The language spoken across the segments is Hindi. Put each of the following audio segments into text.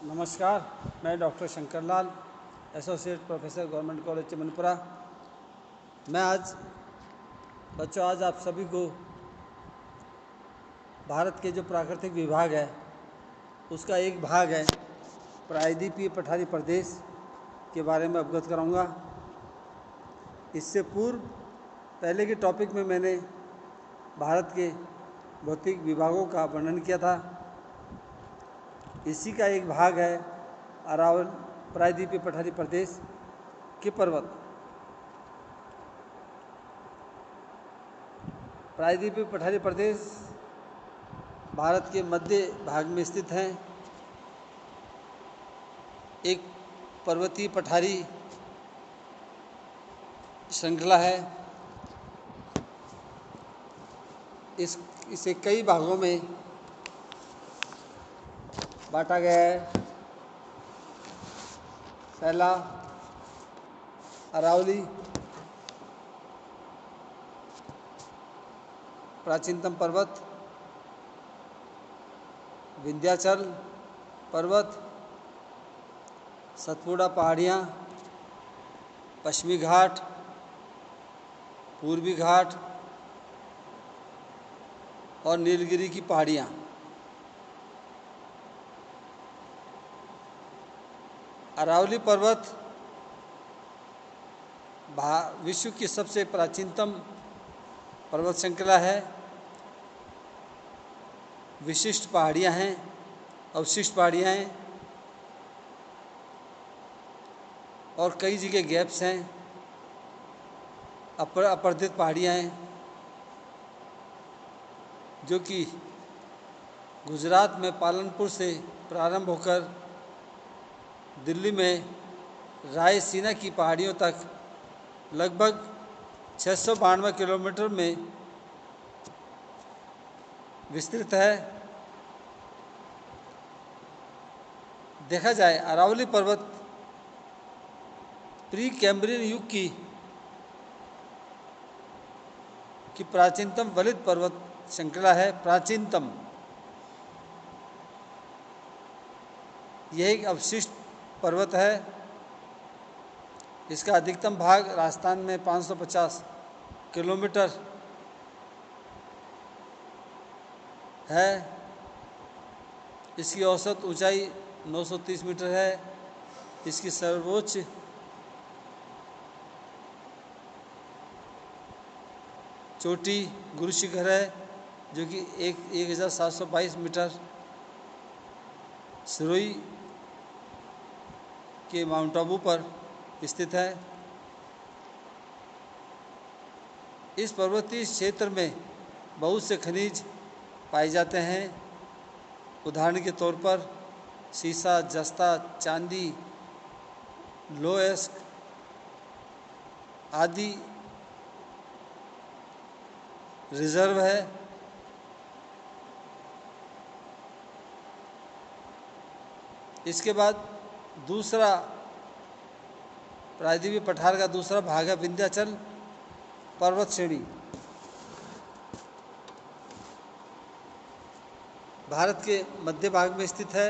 नमस्कार, मैं doctor Shankar Lal, associate professor government college Chamanpura. मैं आज आप सभी को भारत के जो प्राकृतिक विभाग है उसका एक भाग है प्रायद्वीपीय पठारी प्रदेश के बारे में अवगत कराऊंगा। इससे पूर्व पहले के टॉपिक में मैंने भारत के भौतिक विभागों का वर्णन किया था। इसी का एक भाग है अरावल प्रायद्वीपीय पठारी प्रदेश के पर्वत। प्रायद्वीपीय पठारी प्रदेश भारत के मध्य भाग में स्थित हैं। एक पर्वतीय पठारी श्रृंखला है। इसे कई भागों में बांटा गया है। पहला अरावली, प्राचीनतम पर्वत, विंध्याचल पर्वत, सतपुड़ा पहाड़ियाँ, पश्चिमी घाट, पूर्वी घाट और नीलगिरी की पहाड़ियाँ। अरावली पर्वत विश्व की सबसे प्राचीनतम पर्वत श्रृंखला है। विशिष्ट पहाड़ियाँ हैं, अवशिष्ट पहाड़ियाँ हैं और कई जगह गैप्स हैं, अपरदित पहाड़ियाँ हैं जो कि गुजरात में पालनपुर से प्रारंभ होकर दिल्ली में रायसीना की पहाड़ियों तक लगभग 692 किलोमीटर में विस्तृत है। देखा जाए अरावली पर्वत प्री कैम्ब्रियन युग की प्राचीनतम वलित पर्वत श्रृंखला है। प्राचीनतम, यह एक अवशिष्ट पर्वत है। इसका अधिकतम भाग राजस्थान में 550 किलोमीटर है। इसकी औसत ऊंचाई 930 मीटर है। इसकी सर्वोच्च चोटी गुरु शिखर है जो कि 1722 मीटर सिरोही के माउंट आबू पर स्थित है। इस पर्वतीय क्षेत्र में बहुत से खनिज पाए जाते हैं। उदाहरण के तौर पर सीसा, जस्ता, चांदी, लोएस्क आदि रिजर्व है। इसके बाद दूसरा प्रायद्वीपीय पठार का दूसरा भाग है विंध्याचल पर्वत श्रेणी। भारत के मध्य भाग में स्थित है।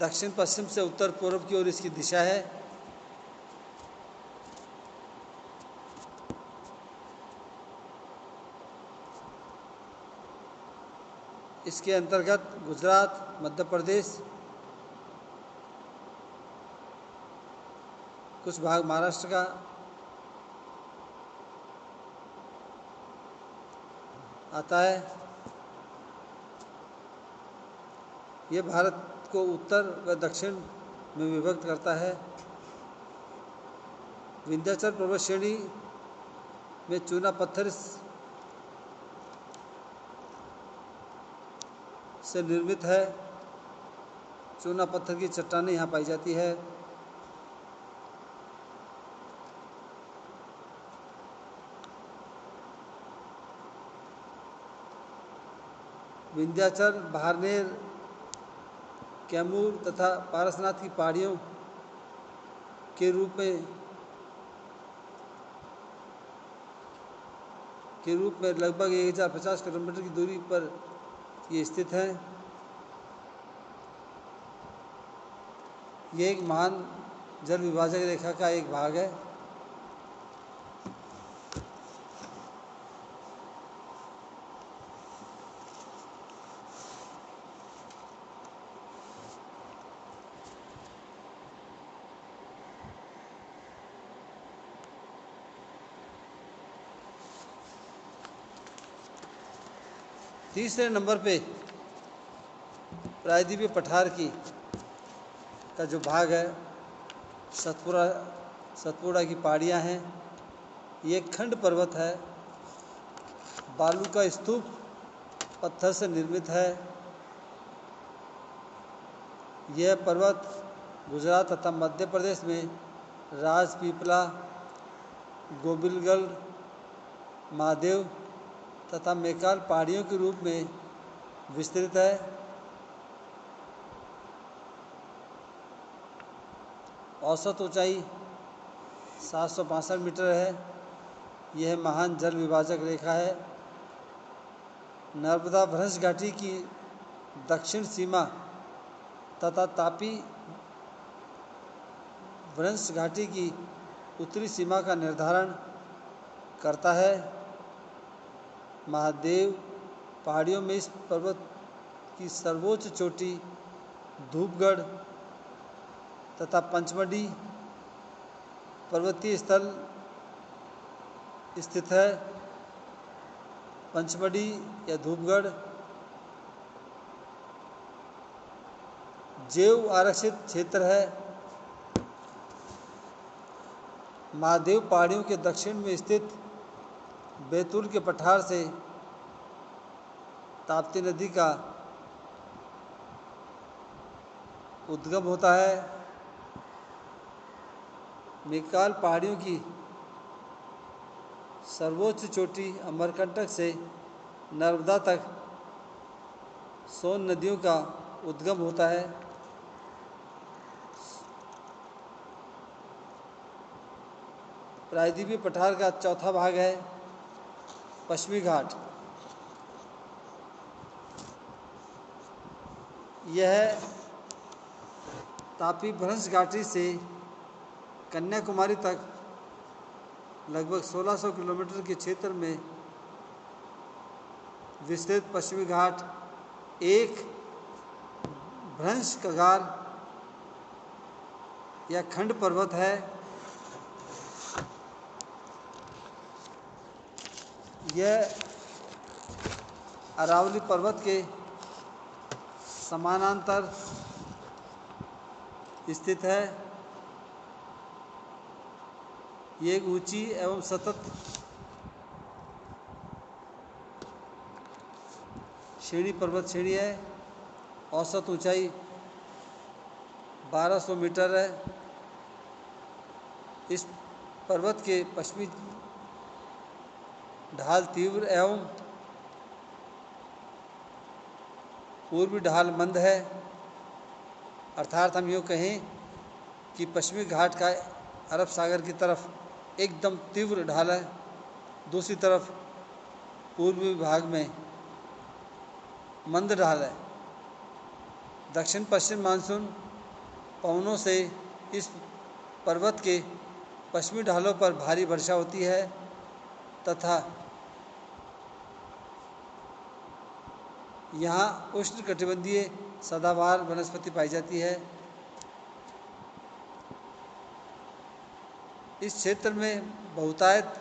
दक्षिण पश्चिम से उत्तर पूर्व की ओर इसकी दिशा है। इसके अंतर्गत गुजरात, मध्य प्रदेश, कुछ भाग महाराष्ट्र का आता है। यह भारत को उत्तर व दक्षिण में विभक्त करता है। विंध्याचल पर्वत श्रेणी में चूना पत्थर से निर्मित है। चूना पत्थर की चट्टानें यहाँ पाई जाती है। विंध्याचल, भारनेर, कैमूर तथा पारसनाथ की पहाड़ियों के रूप में लगभग 1050 किलोमीटर की दूरी पर ये स्थित हैं। ये एक महान जल विभाजक रेखा का एक भाग है। तीसरे नंबर पे प्रायद्वीपीय पठार का जो भाग है, सतपुड़ा की पहाड़ियाँ हैं। ये खंड पर्वत है, बालू का स्तूप पत्थर से निर्मित है। यह पर्वत गुजरात तथा मध्य प्रदेश में राजपीपला, गोबिलगढ़, महादेव तथा मैकाल पहाड़ियों के रूप में विस्तृत है। औसत ऊंचाई 762 मीटर है। यह महान जल विभाजक रेखा है। नर्मदा भ्रंश घाटी की दक्षिण सीमा तथा तापी भ्रंश घाटी की उत्तरी सीमा का निर्धारण करता है। महादेव पहाड़ियों में इस पर्वत की सर्वोच्च चोटी धूपगढ़ तथा पंचमढ़ी पर्वतीय स्थल स्थित है। पंचमढ़ी या धूपगढ़ जैव आरक्षित क्षेत्र है। महादेव पहाड़ियों के दक्षिण में स्थित बैतूल के पठार से ताप्ती नदी का उद्गम होता है। मैकाल पहाड़ियों की सर्वोच्च चोटी अमरकंटक से नर्मदा तक सोन नदियों का उद्गम होता है। प्रायद्वीपीय पठार का चौथा भाग है पश्चिमी घाट। यह तापी भ्रंश घाटी से कन्याकुमारी तक लगभग 1600 किलोमीटर के क्षेत्र में विस्तृत पश्चिमी घाट एक भ्रंश कगार या खंड पर्वत है। यह अरावली पर्वत के समानांतर स्थित है। ये एक ऊंची एवं सतत श्रेणी पर्वत श्रेणी है। औसत ऊंचाई 1200 मीटर है। इस पर्वत के पश्चिमी ढाल तीव्र एवं पूर्वी ढाल मंद है। अर्थात हम यूँ कहें कि पश्चिमी घाट का अरब सागर की तरफ एकदम तीव्र ढाल है, दूसरी तरफ पूर्वी भाग में मंद ढाल है। दक्षिण पश्चिम मानसून पवनों से इस पर्वत के पश्चिमी ढालों पर भारी वर्षा होती है तथा यहाँ उष्णकटिबंधीय सदाबहार वनस्पति पाई जाती है। इस क्षेत्र में बहुतायत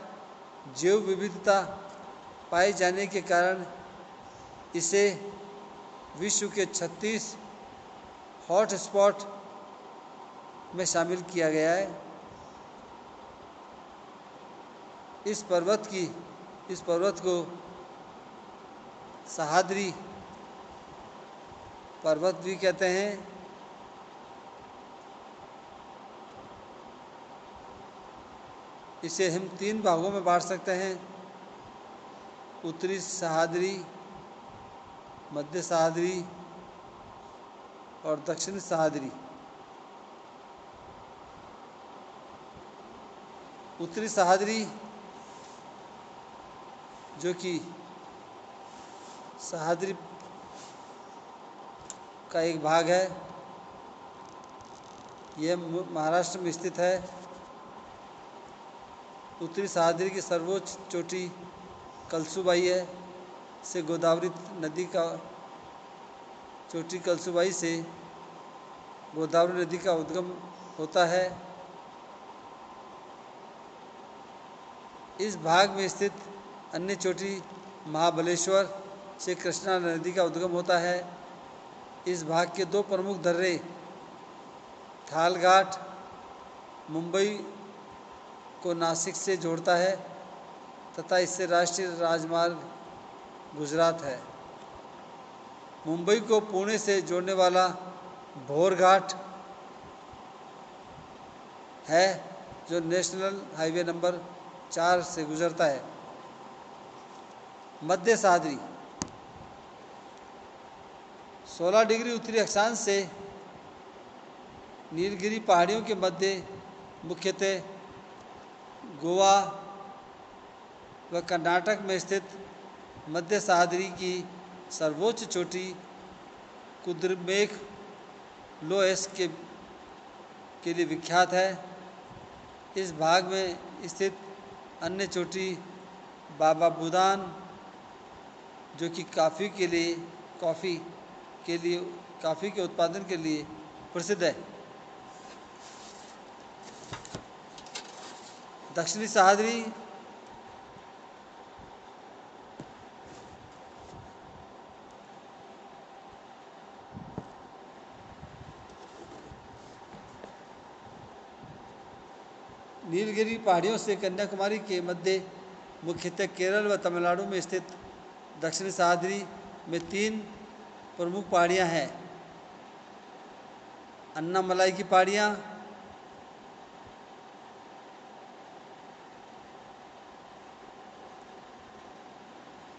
जैव विविधता पाए जाने के कारण इसे विश्व के 36 हॉट स्पॉट में शामिल किया गया है। इस पर्वत को सह्याद्री पर्वत भी कहते हैं। इसे हम 3 भागों में बांट सकते हैं: उत्तरी सह्याद्री, मध्य सह्याद्री और दक्षिणी सह्याद्री। उत्तरी सह्याद्री जो कि सह्याद्री का एक भाग है, यह महाराष्ट्र में स्थित है। उत्तरी सह्याद्री की सर्वोच्च चोटी कलसुबाई है। से गोदावरी नदी का चोटी कलसुबाई से गोदावरी नदी का उद्गम होता है। इस भाग में स्थित अन्य चोटी महाबलेश्वर से कृष्णा नदी का उद्गम होता है। इस भाग के दो प्रमुख दर्रे थालघाट मुंबई को नासिक से जोड़ता है तथा इससे राष्ट्रीय राजमार्ग गुजरात है। मुंबई को पुणे से जोड़ने वाला भोरघाट है जो नेशनल हाईवे नंबर 4 से गुजरता है। मध्य सह्याद्री 16 डिग्री उत्तरी अक्षांश से नीलगिरी पहाड़ियों के मध्य मुख्यतः गोवा व कर्नाटक में स्थित मध्य सह्याद्री की सर्वोच्च चोटी कुद्रेमुख लोएस के लिए विख्यात है। इस भाग में स्थित अन्य चोटी बाबा बुदान जो कि कॉफ़ी के उत्पादन के लिए प्रसिद्ध है। दक्षिणी सह्याद्री नीलगिरी पहाड़ियों से कन्याकुमारी के मध्य मुख्यतः केरल व तमिलनाडु में स्थित दक्षिणी सह्याद्री में 3 प्रमुख पहाड़ियाँ हैं। अन्नामलाई की पहाड़ियाँ,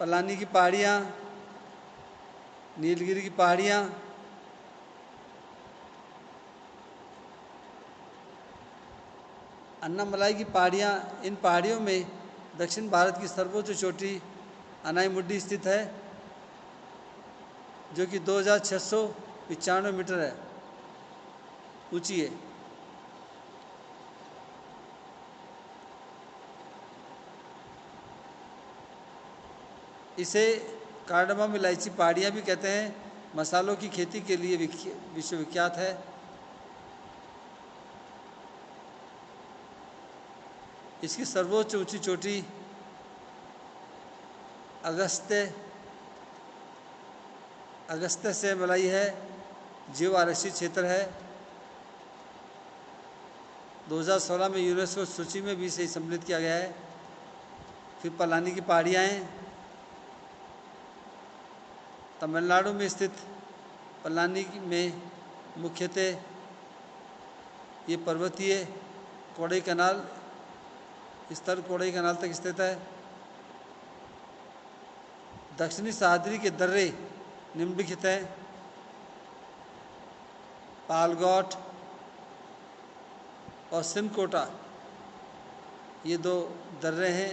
पलानी की पहाड़ियाँ, नीलगिरी की पहाड़ियाँ, अन्नामलाई की पहाड़ियाँ। इन पहाड़ियों में दक्षिण भारत की सर्वोच्च चोटी अनाईमुड्डी स्थित है जो कि 2695 मीटर है ऊंची है। इसे कार्डमम इलायची पहाड़ियाँ भी कहते हैं। मसालों की खेती के लिए विश्वविख्यात है। इसकी सर्वोच्च ऊंची चोटी अगस्त्य से मलाई है, जीव आरक्षित क्षेत्र है। 2016 में यूनेस्को सूची में भी इसे सम्मिलित किया गया है। फिर पलानी की पहाड़ियाँ हैं। तमिलनाडु में स्थित पलानी में मुख्यतः ये पर्वतीय कोडाईकनाल स्तर कोडाईकनाल तक स्थित है। दक्षिणी सह्याद्री के दर्रे निम्नलिखित हैं। पालघाट और सिनकोटा ये 2 दर्रे हैं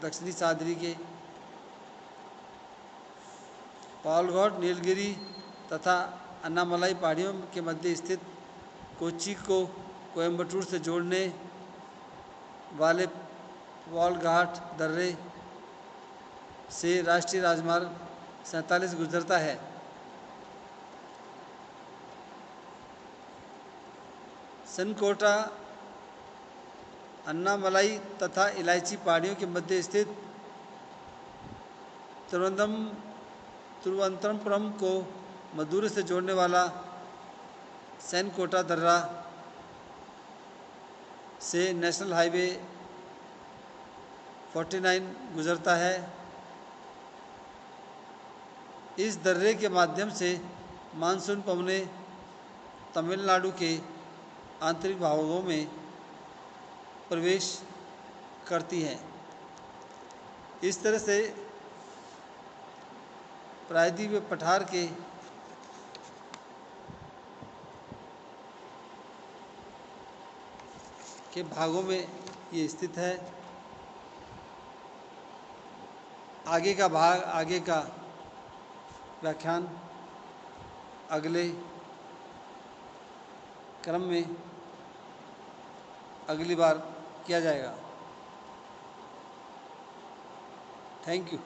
दक्षिणी सह्याद्री के। पालघाट नीलगिरी तथा अन्नामलाई पहाड़ियों के मध्य स्थित कोच्चि को कोयम्बटूर से जोड़ने वाले पालघाट दर्रे से राष्ट्रीय राजमार्ग 47 गुजरता है। सनकोटा अन्नामलाई तथा इलायची पहाड़ियों के मध्य स्थित तिरुवनंतपुरम को मदुरै से जोड़ने वाला सनकोटा दर्रा से नेशनल हाईवे 49 गुजरता है। इस दर्रे के माध्यम से मानसून पवनें तमिलनाडु के आंतरिक भागों में प्रवेश करती हैं। इस तरह से प्रायद्वीप पठार के भागों में ये स्थित है। आगे का व्याख्यान अगले क्रम में अगली बार किया जाएगा। Thank you.